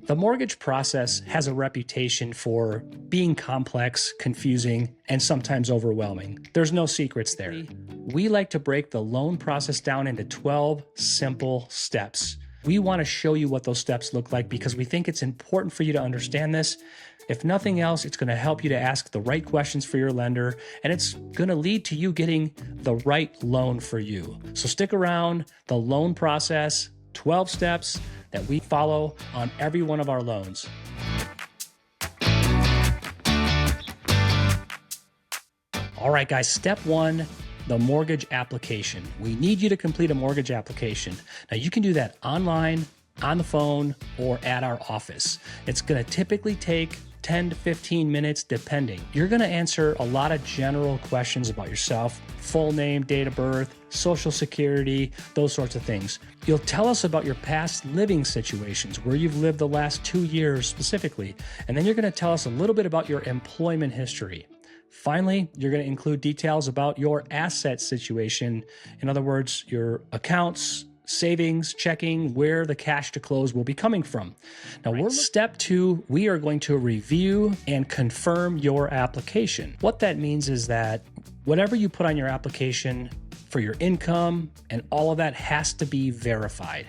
The mortgage process has a reputation for being complex, confusing, and sometimes overwhelming. There's no secrets there. We like to break the loan process down into 12 simple steps. We want to show you what those steps look like because we think it's important for you to understand this. If nothing else, it's going to help you to ask the right questions for your lender, and it's going to lead to you getting the right loan for you. So stick around. The loan process, 12 steps that we follow on every one of our loans. All right, guys, step one, the mortgage application. We need you to complete a mortgage application. Now, you can do that online, on the phone, or at our office. It's going to typically take 10 to 15 minutes, depending. You're going to answer a lot of general questions about yourself, full name, date of birth, social security, those sorts of things. You'll tell us about your past living situations, where you've lived the last 2 years specifically, and then you're going to tell us a little bit about your employment history. Finally, you're going to include details about your asset situation. In other words, your accounts, savings, checking, where the cash to close will be coming from. Now, step two, we are going to review and confirm your application. What that means is that whatever you put on your application for your income and all of that has to be verified.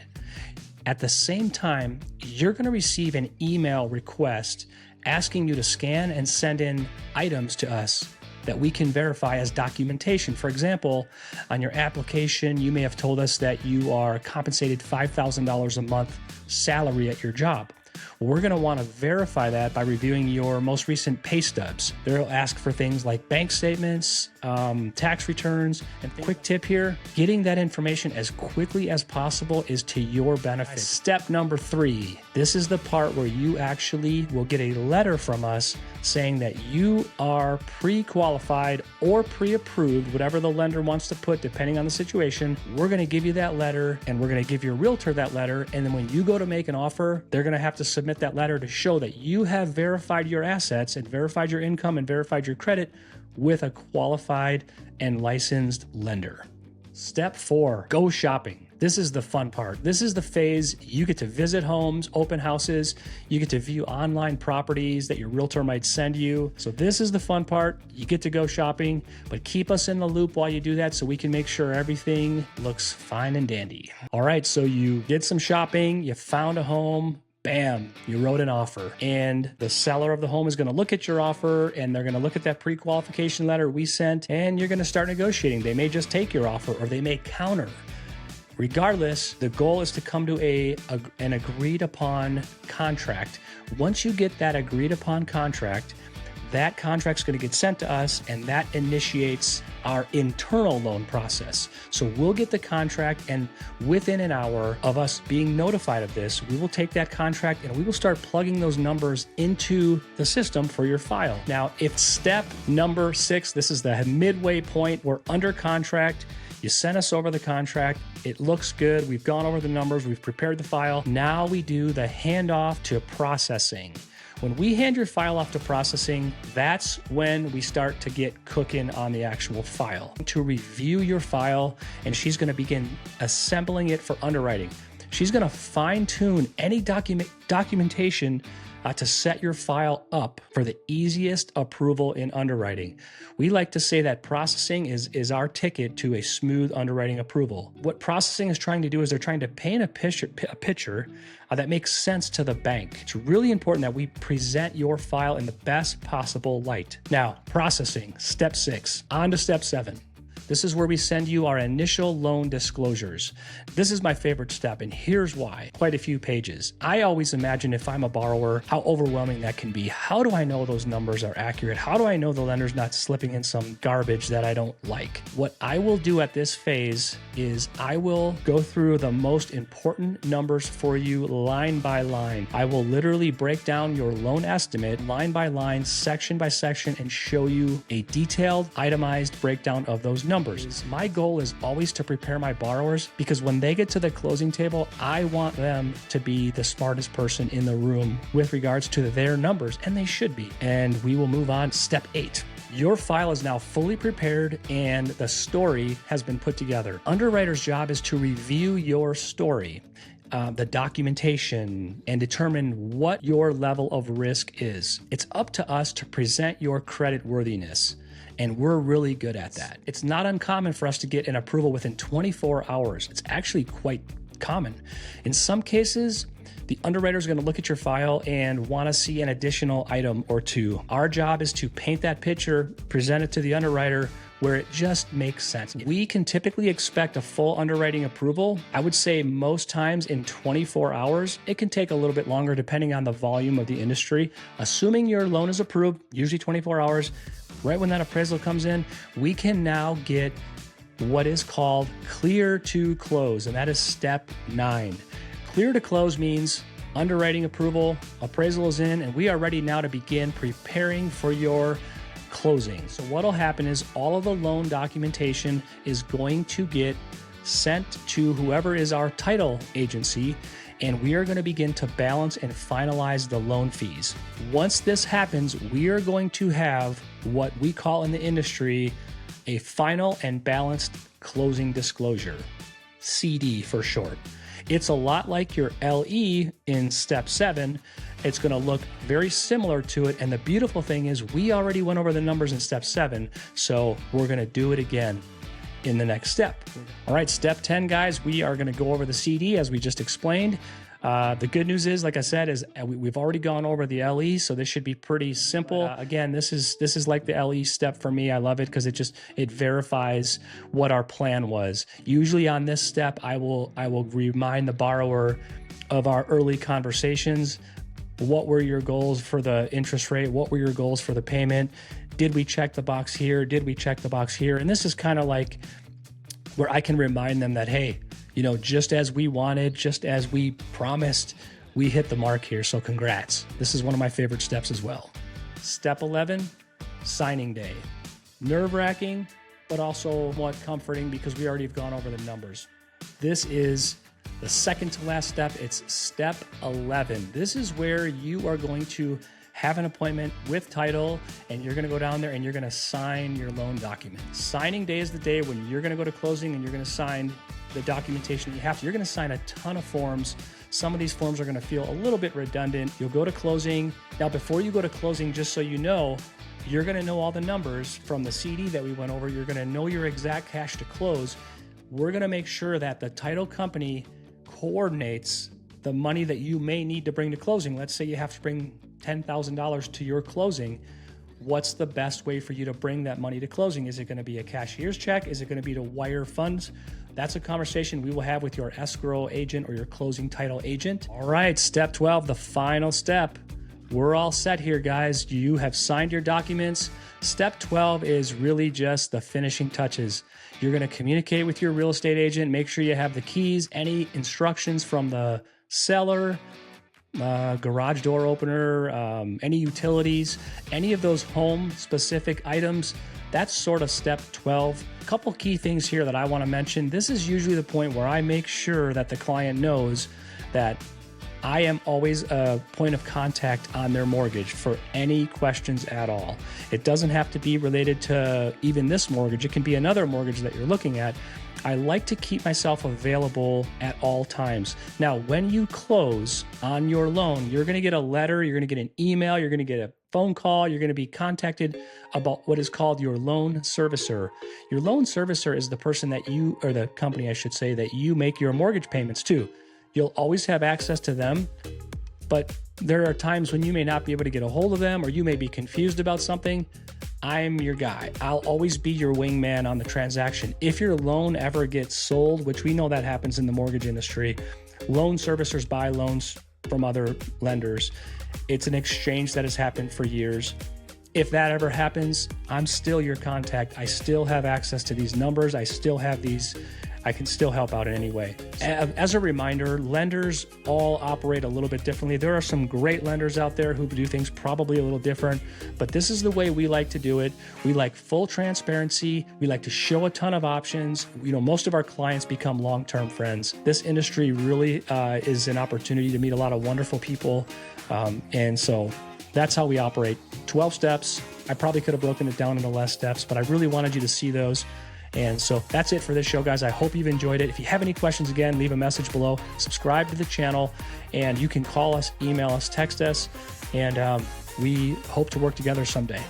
At the same time, you're going to receive an email request asking you to scan and send in items to us that we can verify as documentation. For example, on your application, you may have told us that you are compensated $5,000 a month salary at your job. Well, we're going to want to verify that by reviewing your most recent pay stubs. They'll ask for things like bank statements, tax returns, and quick tip here, getting that information as quickly as possible is to your benefit. Step number three, this is the part where you actually will get a letter from us saying that you are pre-qualified or pre-approved, whatever the lender wants to put, depending on the situation. We're going to give you that letter and we're going to give your realtor that letter. And then when you go to make an offer, they're going to have to submit that letter to show that you have verified your assets and verified your income and verified your credit with a qualified and licensed lender. Step four, go shopping. This is the fun part. This is the phase you get to visit homes, open houses. You get to view online properties that your realtor might send you. So this is the fun part. You get to go shopping, but keep us in the loop while you do that so we can make sure everything looks fine and dandy. All right, so you did some shopping, you found a home, bam, you wrote an offer, and the seller of the home is going to look at your offer and they're going to look at that pre-qualification letter we sent, and you're going to start negotiating. They may just take your offer or they may counter. Regardless, the goal is to come to an agreed upon contract. Once you get that agreed upon contract, that contract's going to get sent to us, and that initiates our internal loan process. So we'll get the contract, and within an hour of us being notified of this, we will take that contract and we will start plugging those numbers into the system for your file. Now, if step number 6, this is the midway point, we're under contract, you sent us over the contract, it looks good, we've gone over the numbers, we've prepared the file. Now we do the handoff to processing. When we hand your file off to processing, that's when we start to get cooking on the actual file. To review your file, and she's going to begin assembling it for underwriting. She's going to fine tune any documentation to set your file up for the easiest approval in underwriting. We like to say that processing is our ticket to a smooth underwriting approval. What processing is trying to do is they're trying to paint a picture that makes sense to the bank. It's really important that we present your file in the best possible light. Now, processing, step 6, on to step 7. This is where we send you our initial loan disclosures. This is my favorite step, and here's why. Quite a few pages. I always imagine if I'm a borrower, how overwhelming that can be. How do I know those numbers are accurate? How do I know the lender's not slipping in some garbage that I don't like? What I will do at this phase is I will go through the most important numbers for you line by line. I will literally break down your loan estimate line by line, section by section, and show you a detailed, itemized breakdown of those numbers. My goal is always to prepare my borrowers, because when they get to the closing table, I want them to be the smartest person in the room with regards to their numbers, and they should be. And we will move on to step 8. Your file is now fully prepared and the story has been put together. Underwriter's job is to review your story. the documentation, and determine what your level of risk is. It's up to us to present your credit worthiness, and we're really good at that. It's not uncommon for us to get an approval within 24 hours. It's actually quite common. In some cases, the underwriter is going to look at your file and want to see an additional item or two. Our job is to paint that picture, present it to the underwriter where it just makes sense. We can typically expect a full underwriting approval. I would say most times in 24 hours. It can take a little bit longer depending on the volume of the industry. Assuming your loan is approved, usually 24 hours, right when that appraisal comes in, we can now get what is called clear to close, and that is step 9. Clear to close means underwriting approval, appraisal is in, and we are ready now to begin preparing for your closing. So what'll happen is all of the loan documentation is going to get sent to whoever is our title agency, and we are going to begin to balance and finalize the loan fees. Once this happens, we are going to have what we call in the industry a final and balanced closing disclosure, CD for short. It's a lot like your LE in step 7. It's going to look very similar to it. And the beautiful thing is we already went over the numbers in step 7. So we're going to do it again in the next step. All right, step 10, guys, we are going to go over the CD as we just explained. The good news is, like I said, is we've already gone over the LE, so this should be pretty simple. Again, this is like the LE step for me. I love it because it verifies what our plan was. Usually on this step, I will remind the borrower of our early conversations. What were your goals for the interest rate? What were your goals for the payment? Did we check the box here? Did we check the box here? And this is kind of like where I can remind them that, hey, you know, just as we wanted, just as we promised, we hit the mark here. So congrats. This is one of my favorite steps as well. Step 11, signing day. Nerve-wracking, but also somewhat comforting because we already have gone over the numbers. This is the second to last step. It's step 11. This is where you are going to have an appointment with title, and you're going to go down there and you're going to sign your loan document. Signing day is the day when you're going to go to closing and you're going to sign the documentation you have to. You're going to sign a ton of forms. Some of these forms are going to feel a little bit redundant. You'll go to closing. Now, before you go to closing, just so you know, you're going to know all the numbers from the CD that we went over. You're going to know your exact cash to close. We're going to make sure that the title company coordinates the money that you may need to bring to closing. Let's say you have to bring $10,000 to your closing. What's the best way for you to bring that money to closing? Is it going to be a cashier's check? Is it going to be to wire funds? That's a conversation we will have with your escrow agent or your closing title agent. All right, step 12, the final step. We're all set here, guys. You have signed your documents. Step 12 is really just the finishing touches. You're going to communicate with your real estate agent, make sure you have the keys, any instructions from the seller, garage door opener, any utilities, any of those home specific items. That's sort of step 12. A couple key things here that I want to mention. This is usually the point where I make sure that the client knows that I am always a point of contact on their mortgage for any questions at all. It doesn't have to be related to even this mortgage. It can be another mortgage that you're looking at. I like to keep myself available at all times. Now, when you close on your loan, you're going to get a letter, you're going to get an email, you're going to get a phone call, you're going to be contacted about what is called your loan servicer. Your loan servicer is the person that you, or the company, I should say, that you make your mortgage payments to. You'll always have access to them, but there are times when you may not be able to get a hold of them, or you may be confused about something. I'm your guy. I'll always be your wingman on the transaction. If your loan ever gets sold, which we know that happens in the mortgage industry, loan servicers buy loans from other lenders. It's an exchange that has happened for years. If that ever happens, I'm still your contact. I still have access to these numbers. I can still help out in any way. As a reminder, lenders all operate a little bit differently. There are some great lenders out there who do things probably a little different, but this is the way we like to do it. We like full transparency. We like to show a ton of options. You know, most of our clients become long-term friends. This industry really is an opportunity to meet a lot of wonderful people. And so that's how we operate. 12 steps. I probably could have broken it down into less steps, but I really wanted you to see those. And so that's it for this show, guys. I hope you've enjoyed it. If you have any questions, again, leave a message below, subscribe to the channel, and you can call us, email us, text us, and we hope to work together someday.